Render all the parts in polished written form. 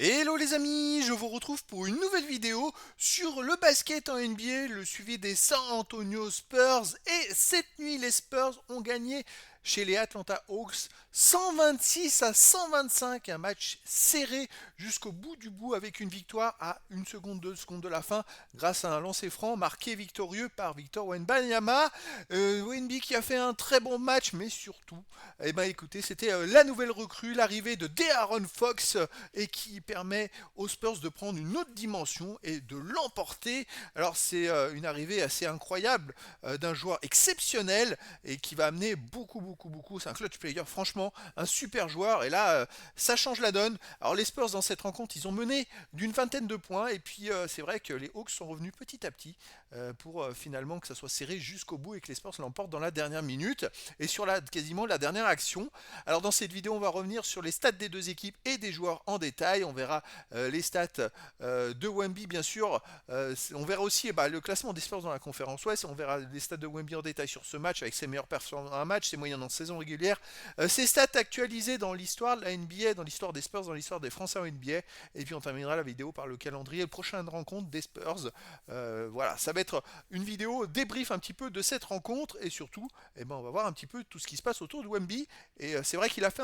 Hello les amis, je vous retrouve pour une nouvelle vidéo sur le basket en NBA, le suivi des San Antonio Spurs. Et cette nuit, les Spurs ont gagné chez les Atlanta Hawks 126 à 125, un match serré jusqu'au bout du bout avec une victoire à 1 seconde, 2 secondes de la fin grâce à un lancer franc marqué victorieux par Victor Wembanyama. Wemby qui a fait un très bon match, mais surtout, eh ben écoutez, c'était la nouvelle recrue, l'arrivée de De'Aaron Fox et qui permet aux Spurs de prendre une autre dimension et de l'emporter. Alors c'est une arrivée assez incroyable d'un joueur exceptionnel et qui va amener beaucoup. C'est un clutch player, franchement, un super joueur. Et là, ça change la donne. Alors les Spurs dans cette rencontre, ils ont mené d'une vingtaine de points. Et puis c'est vrai que les Hawks sont revenus petit à petit pour finalement que ça soit serré jusqu'au bout et que les Spurs l'emportent dans la dernière minute et sur quasiment la dernière action. Alors dans cette vidéo, on va revenir sur les stats des deux équipes et des joueurs en détail. On verra les stats de Wemby, bien sûr. On verra aussi le classement des Spurs dans la conférence Ouest. On verra les stats de Wemby en détail sur ce match avec ses meilleures performances dans un match, ses moyennes en saison régulière, ses stats actualisées dans l'histoire de la NBA, dans l'histoire des Spurs, dans l'histoire des Français en NBA. Et puis on terminera la vidéo par le calendrier, le prochain rencontre des Spurs. Voilà, ça va être une vidéo débrief un petit peu de cette rencontre et surtout, on va voir un petit peu tout ce qui se passe autour de Wemby. Et c'est vrai qu'il a fait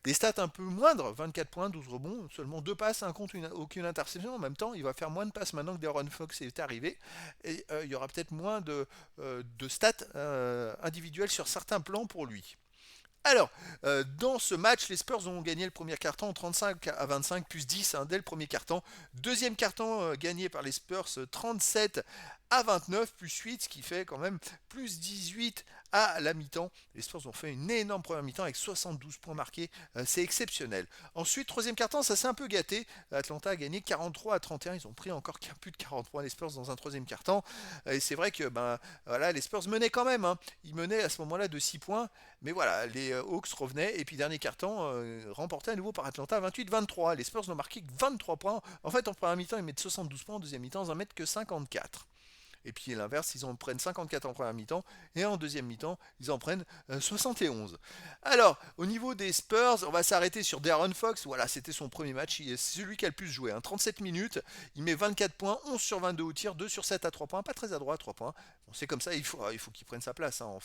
des stats un peu moindres, 24 points, 12 rebonds, seulement 2 passes, un contre, aucune interception. En même temps, il va faire moins de passes maintenant que De'Aaron Fox est arrivé. Et il y aura peut-être moins de stats individuelles sur certains plans pour lui. Alors, dans ce match, les Spurs ont gagné le premier quart-temps 35 à 25 plus 10 dès le premier quart-temps. Deuxième quart-temps gagné par les Spurs 37 à 29 plus 8, ce qui fait quand même plus 18 à la mi-temps. Les Spurs ont fait une énorme première mi-temps avec 72 points marqués, c'est exceptionnel. Ensuite, troisième quart-temps, ça s'est un peu gâté. Atlanta a gagné 43 à 31, ils ont pris encore plus de 40 points les Spurs dans un troisième quart-temps. Et c'est vrai que voilà, les Spurs menaient quand même, hein. Ils menaient à ce moment-là de 6 points, mais voilà, les Hawks revenaient et puis dernier carton remporté à nouveau par Atlanta 28-23. Les Spurs n'ont marqué que 23 points. En fait, en première mi-temps, ils mettent 72 points, en deuxième mi-temps, ils en mettent que 54. Et puis l'inverse, ils en prennent 54 en première mi-temps et en deuxième mi-temps, ils en prennent 71. Alors, au niveau des Spurs, on va s'arrêter sur De'Aaron Fox. Voilà, c'était son premier match. C'est celui qui a le plus joué, hein. 37 minutes. Il met 24 points, 11 sur 22 au tir, 2 sur 7 à 3 points. Pas très adroit à 3 points. Bon, c'est comme ça, il faut qu'il prenne sa place, hein.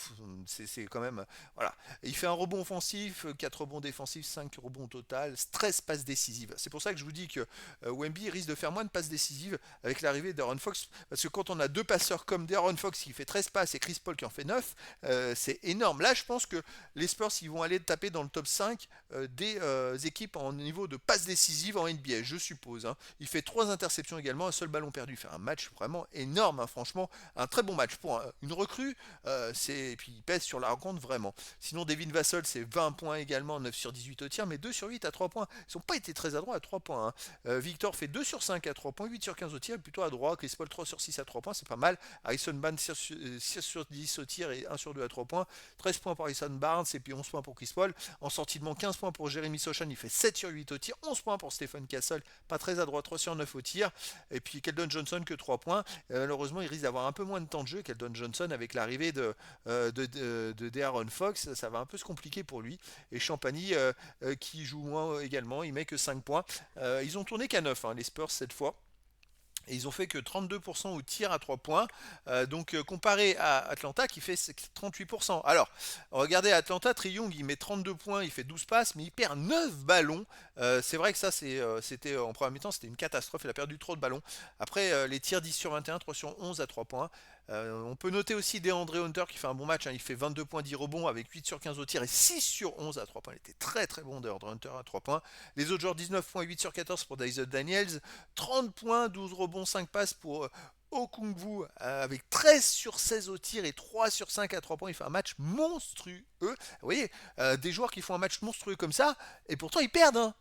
C'est quand même. Voilà. Il fait un rebond offensif, 4 rebonds défensifs, 5 rebonds au total, 13 passes décisives. C'est pour ça que je vous dis que Wemby risque de faire moins de passes décisives avec l'arrivée d'Aaron Fox. Parce que quand on a deux passeurs comme De'Aaron Fox qui fait 13 passes et Chris Paul qui en fait 9, c'est énorme. Là, je pense que les Spurs ils vont aller taper dans le top 5 des équipes en niveau de passes décisives en NBA, je suppose, hein. Il fait 3 interceptions également, un seul ballon perdu. Il fait un match vraiment énorme, hein, franchement, un très bon match pour une recrue. Et puis il pèse sur la rencontre vraiment. Sinon, Devin Vassell, c'est 20 points également, 9 sur 18 au tir, mais 2 sur 8 à 3 points. Ils n'ont pas été très adroits à 3 points, hein. Victor fait 2 sur 5 à 3 points, 8 sur 15 au tir, plutôt adroit. Chris Paul 3 sur 6 à 3 points, c'est pas mal. Harrison Barnes 6 sur 10 au tir et 1 sur 2 à 3 points. 13 points pour Harrison Barnes et puis 11 points pour Chris Paul. En sortie de banc, 15 points pour Jeremy Sochan, il fait 7 sur 8 au tir. 11 points pour Stephen Castle, pas très adroit, 3 sur 9 au tir. Et puis Keldon Johnson que 3 points. Malheureusement, il risque d'avoir un peu moins de temps de jeu. Keldon Johnson avec l'arrivée de De'Aaron Fox, ça va un peu se compliquer pour lui. Et Champagny qui joue moins également, il met que 5 points. Ils ont tourné qu'à 9, hein, les Spurs cette fois. Et ils ont fait que 32% au tir à 3 points. Comparé à Atlanta qui fait 38%. Alors, regardez Atlanta, Trae Young il met 32 points, il fait 12 passes, mais il perd 9 ballons. C'est vrai que ça, c'était en première mi-temps, c'était une catastrophe. Il a perdu trop de ballons. Après, les tirs 10 sur 21, 3 sur 11 à 3 points. On peut noter aussi DeAndre Hunter qui fait un bon match, hein. Il fait 22 points, 10 rebonds avec 8 sur 15 au tir et 6 sur 11 à 3 points. Il était très très bon DeAndre Hunter à 3 points. Les autres joueurs 19 points, 8 sur 14 pour Dyson Daniels, 30 points, 12 rebonds, 5 passes pour Okungwu avec 13 sur 16 au tir et 3 sur 5 à 3 points. Il fait un match monstrueux. Vous voyez, des joueurs qui font un match monstrueux comme ça et pourtant ils perdent, hein.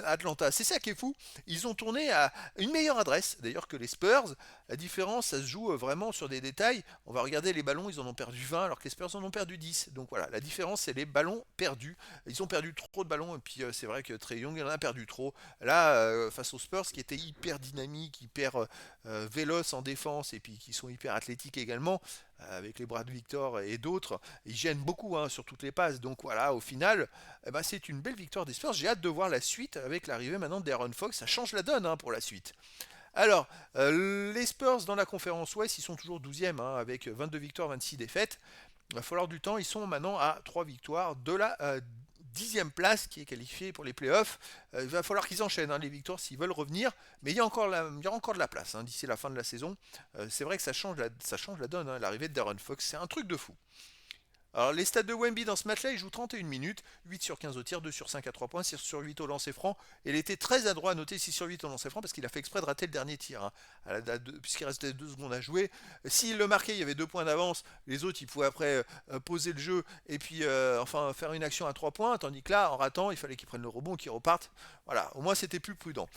Atlanta. C'est ça qui est fou. Ils ont tourné à une meilleure adresse d'ailleurs que les Spurs. La différence, ça se joue vraiment sur des détails. On va regarder les ballons, ils en ont perdu 20 alors que les Spurs en ont perdu 10. Donc voilà, la différence, c'est les ballons perdus. Ils ont perdu trop de ballons et puis c'est vrai que Trae Young en a perdu trop. Là, face aux Spurs qui étaient hyper dynamiques, hyper véloces en défense et puis qui sont hyper athlétiques également, avec les Brad Victor et d'autres, ils gênent beaucoup hein, sur toutes les passes. Donc voilà, au final, eh ben, c'est une belle victoire des Spurs. J'ai hâte de voir la suite avec l'arrivée maintenant d'Aaron Fox. Ça change la donne hein, pour la suite. Alors, les Spurs dans la conférence Ouest, ils sont toujours 12e hein, avec 22 victoires, 26 défaites. Il va falloir du temps. Ils sont maintenant à 3 victoires de la 10e place qui est qualifiée pour les playoffs. Il va falloir qu'ils enchaînent hein, les victoires s'ils veulent revenir. Mais il y a encore de la place hein, d'ici la fin de la saison. C'est vrai que ça change la donne. Hein, l'arrivée de Darren Fox, c'est un truc de fou. Alors les stats de Wemby dans ce match-là, il joue 31 minutes, 8 sur 15 au tir, 2 sur 5 à 3 points, 6 sur 8 au lancer franc. Et il était très adroit à noter 6 sur 8 au lancer franc parce qu'il a fait exprès de rater le dernier tir, hein, puisqu'il restait 2 secondes à jouer. S'il le marquait, il y avait 2 points d'avance, les autres ils pouvaient après poser le jeu et puis enfin faire une action à 3 points, tandis que là, en ratant, il fallait qu'il prenne le rebond et qu'il reparte. Voilà, au moins c'était plus prudent.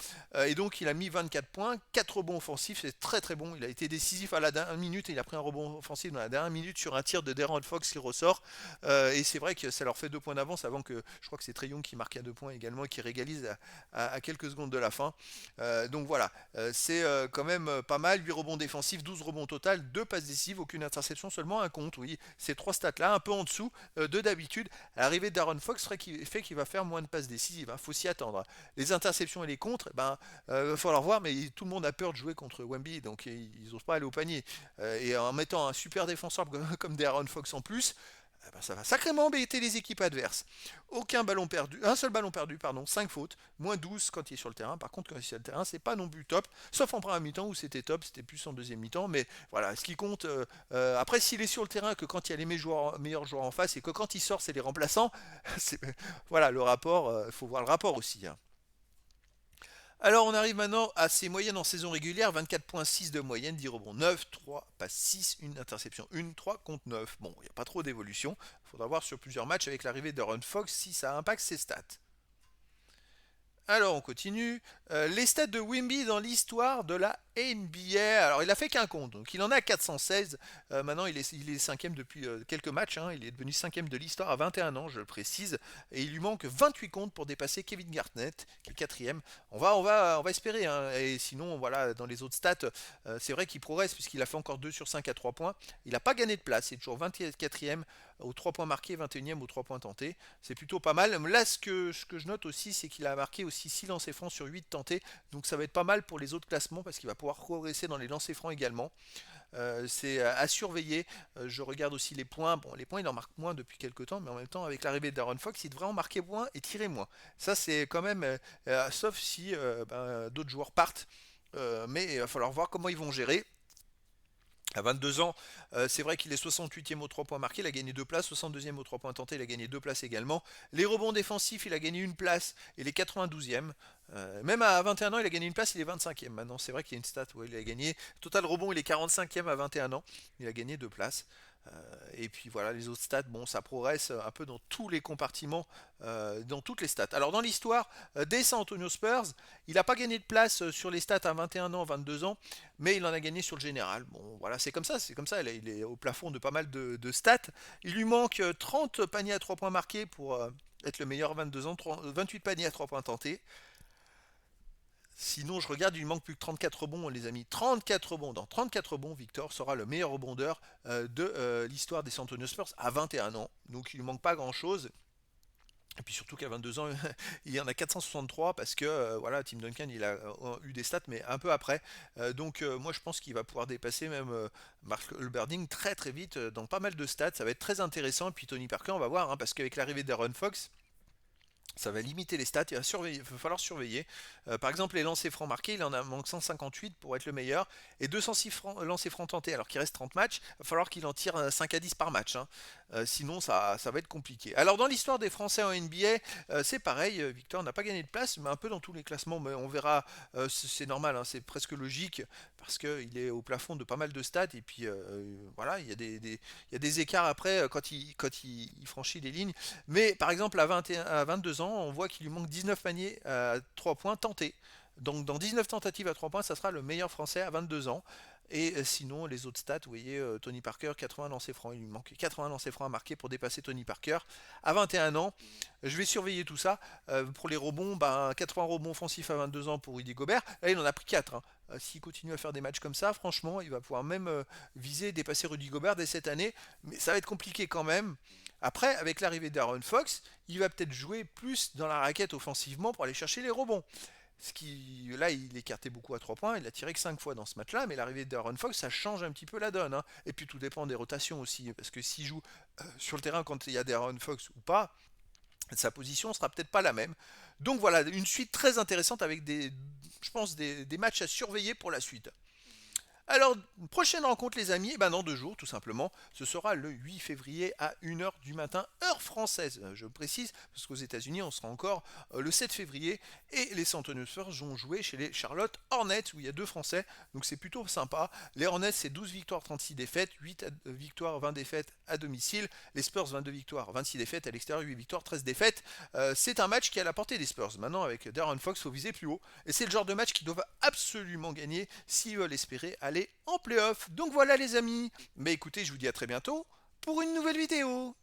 Et donc il a mis 24 points, 4 rebonds offensifs, c'est très très bon. Il a été décisif à la dernière minute et il a pris un rebond offensif dans la dernière minute sur un tir de De'Aaron Fox qui ressort. Et c'est vrai que ça leur fait 2 points d'avance avant que je crois que c'est Trae Young qui marque à 2 points également, qui régalise à quelques secondes de la fin. Donc voilà, c'est quand même pas mal. 8 rebonds défensifs, 12 rebonds total, 2 passes décisives, aucune interception, seulement un compte. Oui, ces 3 stats là, un peu en dessous de d'habitude. L'arrivée d'Aaron Fox fait qu'il va faire moins de passes décisives. Il faut s'y attendre. Les interceptions et les contres, il va falloir voir, mais tout le monde a peur de jouer contre Wemby, donc ils n'osent pas aller au panier. Et en mettant un super défenseur comme De'Aaron Fox en plus, ça va sacrément embêter les équipes adverses. Aucun ballon perdu, un seul ballon perdu, pardon, 5 fautes, moins 12 quand il est sur le terrain. Par contre, quand il est sur le terrain, c'est pas non plus top, sauf en première mi-temps où c'était top, c'était plus en deuxième mi-temps. Mais voilà, ce qui compte, après, s'il est sur le terrain, que quand il y a les meilleurs joueurs en face et que quand il sort, c'est les remplaçants, voilà, le rapport, il faut voir le rapport aussi. Hein. Alors on arrive maintenant à ses moyennes en saison régulière, 24,6 de moyenne, 10 rebonds 9, 3 passes 6, une interception 1, 3 contre 9. Bon, il n'y a pas trop d'évolution. Il faudra voir sur plusieurs matchs avec l'arrivée de Ron Fox si ça impacte ses stats. Alors on continue. Les stats de Wimby dans l'histoire de la NBA. Alors il a fait qu'un compte, donc il en a 416. Maintenant il est cinquième depuis quelques matchs. Hein. Il est devenu cinquième de l'histoire à 21 ans, je le précise. Et il lui manque 28 comptes pour dépasser Kevin Garnett, qui est quatrième. On va espérer. Hein. Et sinon, voilà, dans les autres stats, c'est vrai qu'il progresse puisqu'il a fait encore 2 sur 5 à 3 points. Il n'a pas gagné de place. Il est toujours 24e aux 3 points marqués, 21e aux 3 points tentés. C'est plutôt pas mal. Là, ce que je note aussi, c'est qu'il a marqué aussi 6 lancers francs sur 8 tentés. Donc ça va être pas mal pour les autres classements parce qu'il va pouvoir progresser dans les lancers francs également. C'est à surveiller. Je regarde aussi les points. Bon, les points, il en marque moins depuis quelques temps, mais en même temps, avec l'arrivée d'Aaron Fox, il devrait en marquer moins et tirer moins. Ça, c'est quand même, sauf si d'autres joueurs partent. Mais il va falloir voir comment ils vont gérer. À 22 ans, c'est vrai qu'il est 68e aux 3 points marqués, il a gagné 2 places, 62e aux 3 points tentés, il a gagné 2 places également. Les rebonds défensifs, il a gagné une place, il est 92e. Même à 21 ans, il a gagné une place, il est 25e. Maintenant, c'est vrai qu'il y a une stat où il a gagné. Total rebond, il est 45e à 21 ans, il a gagné 2 places. Et puis voilà, les autres stats, bon, ça progresse un peu dans tous les compartiments, dans toutes les stats. Alors dans l'histoire des San Antonio Spurs, il n'a pas gagné de place sur les stats à 21 ans, 22 ans, mais il en a gagné sur le général. Bon, voilà, c'est comme ça, il est au plafond de pas mal de stats. Il lui manque 30 paniers à 3 points marqués pour être le meilleur 22 ans, 28 paniers à 3 points tentés. Sinon, je regarde, il lui manque plus que 34 rebonds, les amis. 34 rebonds. Dans 34 rebonds, Victor sera le meilleur rebondeur de l'histoire des San Antonio Spurs à 21 ans. Donc, il ne manque pas grand-chose. Et puis surtout qu'à 22 ans, il y en a 463 parce que voilà, Tim Duncan, il a eu des stats, mais un peu après. Donc, moi, je pense qu'il va pouvoir dépasser même Mark Hulderding très très vite dans pas mal de stats. Ça va être très intéressant. Et puis Tony Parker, on va voir, hein, parce qu'avec l'arrivée d'Aaron Fox, ça va limiter les stats, il va falloir surveiller. Par exemple, les lancers francs marqués, il en a manque 158 pour être le meilleur, et 206 lancers francs tentés, alors qu'il reste 30 matchs, il va falloir qu'il en tire 5 à 10 par match. Hein. Sinon, ça va être compliqué. Alors, dans l'histoire des Français en NBA, c'est pareil, Victor n'a pas gagné de place, mais un peu dans tous les classements, mais on verra, c'est normal, hein, c'est presque logique, parce qu'il est au plafond de pas mal de stats, et puis voilà, il y a des écarts après quand il franchit les lignes. Mais par exemple, à 22 ans, on voit qu'il lui manque 19 paniers à 3 points tentés. Donc dans 19 tentatives à 3 points, ça sera le meilleur français à 22 ans. Et sinon, les autres stats, vous voyez, Tony Parker, 80 lancers francs, il lui manque 80 lancers francs à marquer pour dépasser Tony Parker à 21 ans. Je vais surveiller tout ça. Pour les rebonds, 80 rebonds offensifs à 22 ans pour Rudy Gobert. Là, il en a pris 4. Hein. S'il continue à faire des matchs comme ça, franchement, il va pouvoir même viser et dépasser Rudy Gobert dès cette année. Mais ça va être compliqué quand même. Après, avec l'arrivée d'Aaron Fox, il va peut-être jouer plus dans la raquette offensivement pour aller chercher les rebonds. Là, il écartait beaucoup à 3 points, il a tiré que 5 fois dans ce match-là, mais l'arrivée d'Aaron Fox, ça change un petit peu la donne. Hein. Et puis tout dépend des rotations aussi, parce que s'il joue sur le terrain quand il y a d'Aaron Fox ou pas, sa position sera peut-être pas la même. Donc voilà, une suite très intéressante avec je pense, des matchs à surveiller pour la suite. Alors, prochaine rencontre les amis, dans 2 jours tout simplement, ce sera le 8 février à 1h du matin, heure française, je précise, parce qu'aux États-Unis on sera encore le 7 février, et les San Antonio Spurs vont jouer chez les Charlotte Hornets, où il y a 2 Français, donc c'est plutôt sympa. Les Hornets c'est 12 victoires, 36 défaites, 8 victoires, 20 défaites à domicile, les Spurs 22 victoires, 26 défaites à l'extérieur, 8 victoires, 13 défaites. C'est un match qui est à la portée des Spurs. Maintenant avec Darren Fox, il faut viser plus haut, et c'est le genre de match qu'ils doivent absolument gagner s'ils veulent espérer aller en playoff. Donc voilà les amis. Mais écoutez, je vous dis à très bientôt pour une nouvelle vidéo.